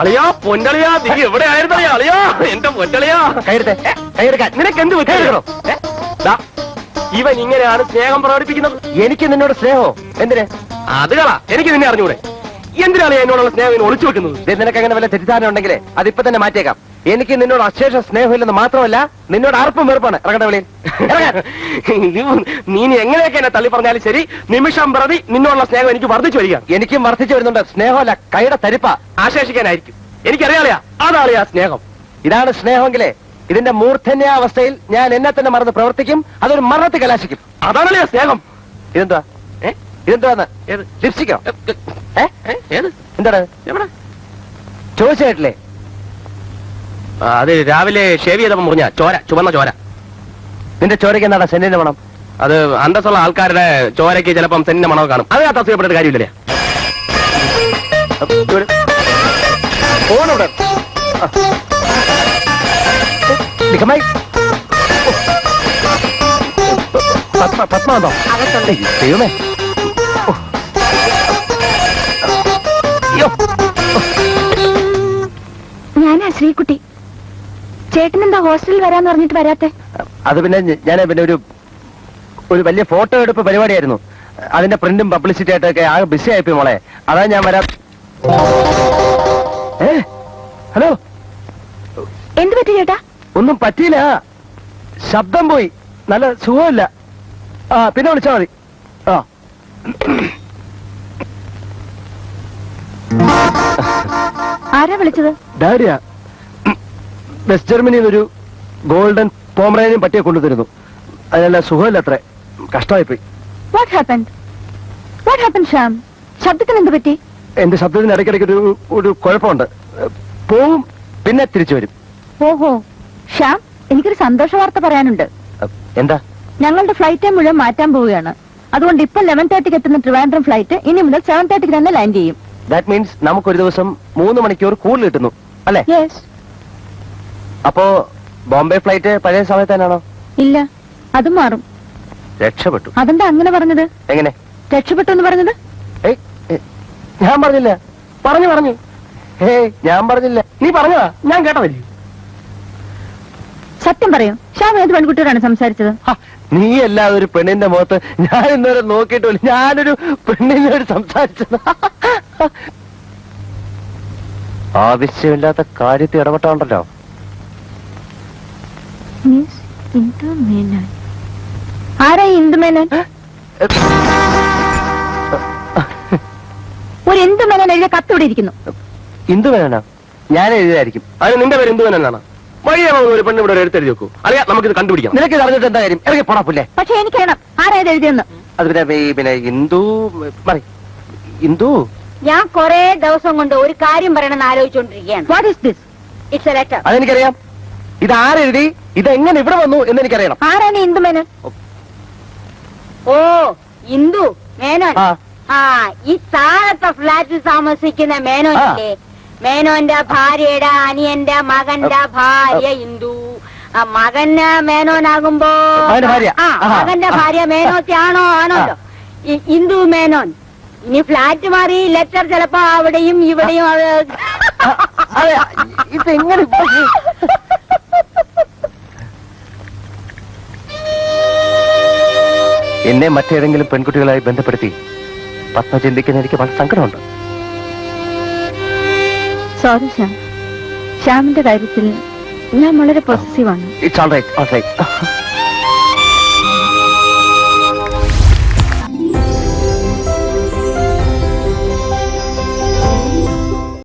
അളിയാ പൊന്നളിയാ നീ എവിടെ ആയിരുന്നളിയാ അളിയാ എന്റെ പൊന്നളിയാ കൈയെടുക്കാൻ നിനക്ക് എന്ത് പറ്റിയോ? ഇവൻ ഇങ്ങനെയാണ് സ്നേഹം പ്രകടിപ്പിക്കുന്നത്. എനിക്ക് നിന്നോട് സ്നേഹമോ? എന്തിന്? അത് കളാ, എനിക്ക് നിന്നെ അറിഞ്ഞൂടെ. എന്തിനാണ് എന്നോടുള്ള സ്നേഹം ഒളിച്ചു വെക്കുന്നത്? നിനക്ക് അങ്ങനെ വല്ല തെറ്റിദ്ധാരണ ഉണ്ടെങ്കിൽ അതിപ്പോ തന്നെ മാറ്റിയേക്കാം. എനിക്ക് നിന്നോട് അശേഷം സ്നേഹമില്ലെന്ന് മാത്രമല്ല, നിന്നോട് അർപ്പം വെറുപ്പാണ്. ഇറങ്ങട്ടെ വെളിയിൽ. നീ എങ്ങനെയൊക്കെ എന്നെ തള്ളി പറഞ്ഞാലും ശരി, നിമിഷം പ്രതി നിന്നോടുള്ള സ്നേഹം എനിക്ക് വർദ്ധിച്ചു വരിക. എനിക്കും വർദ്ധിച്ചു വരുന്നുണ്ട്. സ്നേഹമല്ല, കൈയുടെ തരിപ്പ ആശേഷിക്കാനായിരിക്കും. എനിക്കറിയാളിയാ, അതാളിയാ സ്നേഹം. ഇതാണ് സ്നേഹമെങ്കിലേ ഇതിന്റെ മൂർധന്യാവസ്ഥയിൽ ഞാൻ എന്നെ തന്നെ മറന്ന് പ്രവർത്തിക്കും. അതൊരു മരണത്തിൽ കലാശിക്കും. അതാണല്ലേ സ്നേഹം. ഇതെന്താ? ഇതെന്താന്ന്? ലിപ്സ്റ്റിക്കോ? എന്താണ് ചോദിച്ചിട്ടില്ലേ? അത് രാവിലെ ഷേവ് ചെയ്തപ്പോ മുറിഞ്ഞ ചോര, ചുവന്ന ചോര. നിന്റെ ചോരയ്ക്ക് എന്താണ് സെന്റിന്റെ മണം? അത് അന്തസ്സുള്ള ആൾക്കാരുടെ ചോരയ്ക്ക് ചിലപ്പം സെന്റിന്റെ മണം കാണും. അത് അസൂയപ്പെട്ടിട്ട് കാര്യമില്ലല്ലേ. ഫോണവിടെ പത്മാന്തോ ദൈവമേ. ഞാനാ ശ്രീകുട്ടി. ചേട്ടനെന്താ ഹോസ്റ്റലിൽ വരാന്ന് പറഞ്ഞിട്ട് വരാത്തെ? അത് പിന്നെ ഞാൻ പിന്നെ ഒരു വലിയ ഫോട്ടോ എടുപ്പ് പരിപാടിയായിരുന്നു. അതിന്റെ പ്രിന്റും പബ്ലിസിറ്റി ആയിട്ടൊക്കെ ആകെ ബിസി ആയിപ്പോയി മോളെ. അതാ ഞാൻ വരാം. ഹലോ, എന്ത് പറ്റി ചേട്ടാ? ഒന്നും പറ്റിയില്ല, ശബ്ദം പോയി. നല്ല സുഖമില്ല. പിന്നെ വിളിച്ചാ മതി. ആരാ വിളിച്ചത്? ഡാരിയ. വെസ്റ്റ് ജർമ്മനിയിൽ ഒരു ഗോൾഡൻ പോമറേനിയൻ പട്ടിയെ കൊണ്ടുതരുന്നു. അതിനല്ല സുഖമില്ല, അത്ര കഷ്ടമായിപ്പോയി. What happened? What happened, Shyam? ശബ്ദത്തിന് എന്ത് പറ്റി? എന്റെ ശബ്ദത്തിന് ഇടയ്ക്കിടയ്ക്ക് ഒരു കുഴപ്പമുണ്ട്. പോവും, പിന്നെ തിരിച്ചു വരും. ഓഹോ ശ്യാം, എനിക്കൊരു സന്തോഷ വാർത്ത പറയാനുണ്ട്. എന്താ? ഞങ്ങളുടെ ഫ്ലൈറ്റ് ടൈം മുഴുവൻ മാറ്റാൻ പോവുകയാണ്. അതുകൊണ്ട് ഇപ്പൊ 11:30 എത്തുന്ന ട്രിവാൻഡ്രം ഫ്ലൈറ്റ് ഇനി മുതൽ 7:30 തന്നെ ലാൻഡ് ചെയ്യും. ദാറ്റ് മീൻസ് നമുക്കൊരു ദിവസം 3 മണിക്കൂർ കൂടുതൽ കിട്ടുന്നു അല്ലേ? യെസ്. അപ്പോ ബോംബെ ഫ്ലൈറ്റ് പഴയ സമയത്ത് തന്നെയാണോ? ഇല്ല, അത് മാറും. രക്ഷപ്പെട്ടു. അതെന്താ അങ്ങനെ പറഞ്ഞത്? എങ്ങനെ രക്ഷപ്പെട്ടു എന്ന് പറഞ്ഞത്? ഞാൻ പറഞ്ഞില്ല. പറഞ്ഞു. ഞാൻ പറഞ്ഞില്ല. നീ പറഞ്ഞതാ, ഞാൻ കേട്ടതല്ലേ. സത്യം പറയൂ, ശ്യാം ഏത് പെൺകുട്ടിയോടാണ് സംസാരിച്ചത്? നീ അല്ലാതെ ഒരു പെണ്ണിന്റെ മുഖത്ത് ഞാൻ ഇന്നുവരെ നോക്കിയിട്ടില്ല. ഞാനൊരു പെണ്ണിനോട് സംസാരിച്ചത്. ആവശ്യമില്ലാത്ത കാര്യത്തിൽ ഇടപെട്ടാണ്ടല്ലോ. ആരാ ഇന്ദുമേനോൻ? ഒരു ഇന്ദുമേനോൻ എഴുതിയ കത്ത് ഇവിടെ ഇരിക്കുന്നു. ഇന്ദുമേനോനാ? ഞാൻ എഴുതിയായിരിക്കും. അതിന് നിന്റെ പേര് ഇന്ദുമേനോനാണ്. വഴിയാ ഒരു പെണ്ണ് ഇവിടെ എഴുത്തെഴുതി വെക്കൂ. അറിയാം, നമുക്കിത് കണ്ടുപിടിക്കാം. നിനക്ക് അറിഞ്ഞിട്ട് എന്താ കാര്യം? ഇറങ്ങി പോടാപ്പില്ലേ. പക്ഷെ എനിക്കറിയണം ആരാ ഇത് എഴുതിയെന്ന്. അത് പിന്നെ ഇന്ദു. ഞാൻ കൊറേ ദിവസം കൊണ്ട് ഒരു കാര്യം പറയണമെന്ന് ആലോചിച്ചുകൊണ്ടിരിക്കുകയാണ്. What is this? It's a letter. അതെനിക്കറിയാം. ഇത് ആരെഴുതി, ഇതെങ്ങനെ ഇവിടെ വന്നു എന്ന് എനിക്കറിയണം. ആരാണ് ഇന്ദുമേനോൻ? ഓ, ഇന്ദു മേനോൻ. ഈ താഴത്തെ ഫ്ലാറ്റിൽ താമസിക്കുന്ന മേനോനില്ലേ, മേനോന്റെ ഭാര്യയുടെ അനിയന്റെ മകന്റെ ഭാര്യ ഇന്ദു. മകന് മേനോനാകുമ്പോ മകന്റെ ഭാര്യ മേനോത്തി ആണോല്ലോ ഇന്ദു മേനോൻ. ഇനി ഫ്ലാറ്റ് മാറി ലെറ്റർ ചിലപ്പോ അവിടെയും ഇവിടെയും. ഇതെങ്ങനെ? എന്നെ മറ്റേതെങ്കിലും പെൺകുട്ടികളായി ബന്ധപ്പെടുത്തി പത്മ ചിന്തിക്കുന്ന എനിക്ക് വളരെ സങ്കടമുണ്ട്. സോറി ശ്യാം, ശ്യാമിന്റെ കാര്യത്തിൽ ഞാൻ വളരെ പോസിറ്റീവാണ്. It's all right.